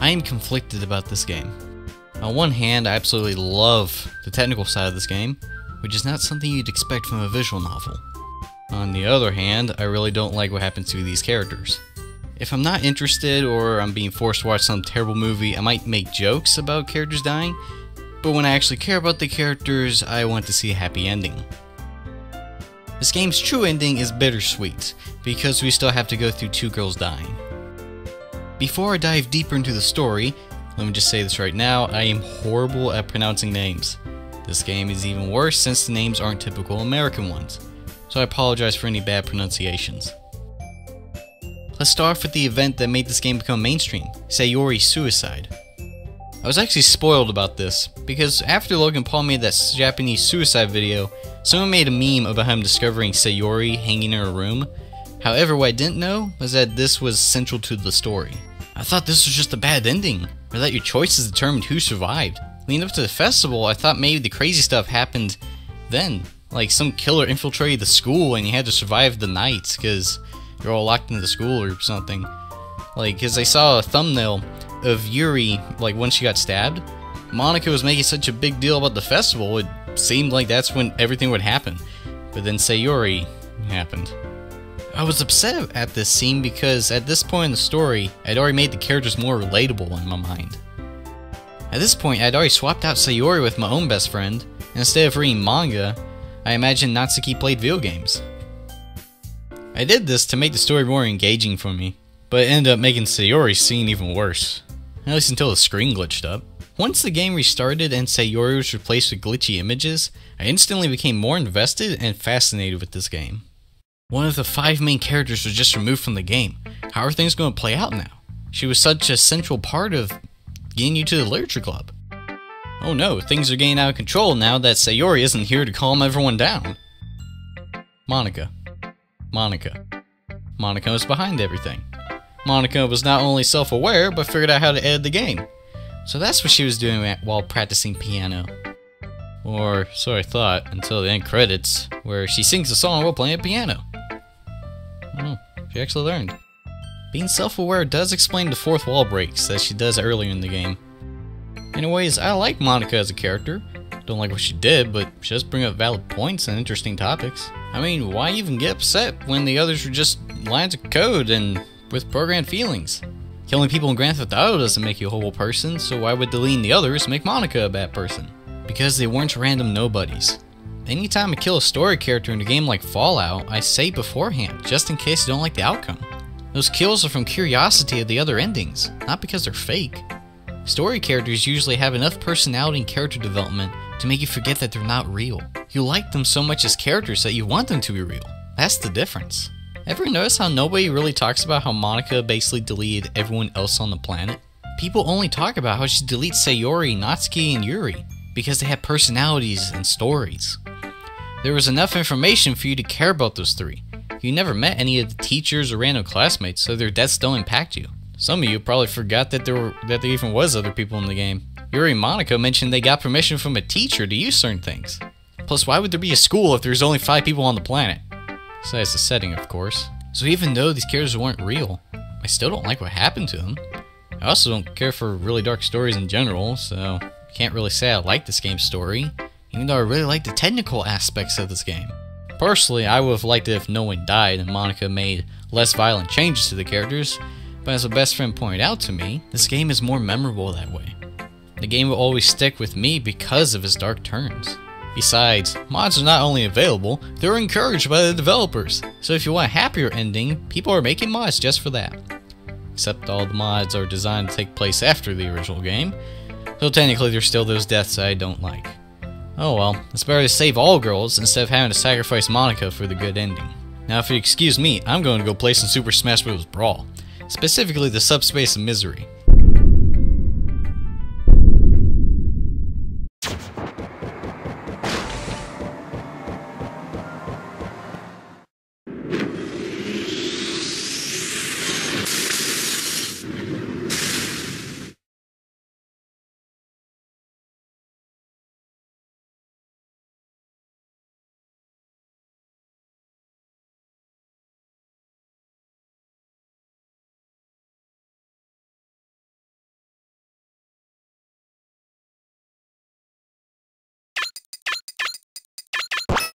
I am conflicted about this game. On one hand, I absolutely love the technical side of this game, which is not something you'd expect from a visual novel. On the other hand, I really don't like what happens to these characters. If I'm not interested or I'm being forced to watch some terrible movie, I might make jokes about characters dying, but when I actually care about the characters, I want to see a happy ending. This game's true ending is bittersweet, because we still have to go through two girls dying. Before I dive deeper into the story, let me just say this right now, I am horrible at pronouncing names. This game is even worse since the names aren't typical American ones, so I apologize for any bad pronunciations. Let's start off with the event that made this game become mainstream, Sayori's suicide. I was actually spoiled about this, because after Logan Paul made that Japanese suicide video, someone made a meme about him discovering Sayori hanging in her room. However, what I didn't know was that this was central to the story. I thought this was just a bad ending, or that your choices determined who survived. Leading up to the festival, I thought maybe the crazy stuff happened then. Like some killer infiltrated the school and you had to survive the night because you're all locked into the school or something. Like, because I saw a thumbnail of Yuri, like when she got stabbed. Monika was making such a big deal about the festival, it seemed like that's when everything would happen. But then Sayori happened. I was upset at this scene because at this point in the story, I'd already made the characters more relatable in my mind. At this point, I'd already swapped out Sayori with my own best friend, and instead of reading manga, I imagined Natsuki played video games. I did this to make the story more engaging for me, but it ended up making Sayori's scene even worse. At least until the screen glitched up. Once the game restarted and Sayori was replaced with glitchy images, I instantly became more invested and fascinated with this game. One of the 5 main characters was just removed from the game. How are things going to play out now? She was such a central part of getting you to the literature club. Oh no, things are getting out of control now that Sayori isn't here to calm everyone down. Monika was behind everything. Monika was not only self-aware, but figured out how to edit the game. So that's what she was doing while practicing piano. Or so I thought, until the end credits, where she sings a song while playing a piano. Oh, she actually learned. Being self-aware does explain the fourth wall breaks that she does earlier in the game. Anyways, I like Monika as a character. Don't like what she did, but she does bring up valid points and interesting topics. I mean, why even get upset when the others were just lines of code and with programmed feelings? Killing people in Grand Theft Auto doesn't make you a horrible person, so why would deleting the others make Monika a bad person? Because they weren't random nobodies. Anytime I kill a story character in a game like Fallout, I say beforehand, just in case I don't like the outcome. Those kills are from curiosity of the other endings, not because they're fake. Story characters usually have enough personality and character development to make you forget that they're not real. You like them so much as characters that you want them to be real. That's the difference. Ever notice how nobody really talks about how Monika basically deleted everyone else on the planet? People only talk about how she deletes Sayori, Natsuki, and Yuri, because they have personalities and stories. There was enough information for you to care about those 3. You never met any of the teachers or random classmates, so their deaths don't impact you. Some of you probably forgot that there even was other people in the game. Yuri and Monika mentioned they got permission from a teacher to use certain things. Plus, why would there be a school if there's only 5 people on the planet? Besides the setting, of course. So even though these characters weren't real, I still don't like what happened to them. I also don't care for really dark stories in general, so I can't really say I like this game's story, even though I really like the technical aspects of this game. Personally, I would have liked it if no one died and Monika made less violent changes to the characters, but as a best friend pointed out to me, this game is more memorable that way. The game will always stick with me because of its dark turns. Besides, mods are not only available, they're encouraged by the developers, so if you want a happier ending, people are making mods just for that. Except all the mods are designed to take place after the original game, so technically there's still those deaths I don't like. Oh well, it's better to save all girls instead of having to sacrifice Monika for the good ending. Now if you excuse me, I'm going to go play some Super Smash Bros. Brawl. Specifically the Subspace of Misery.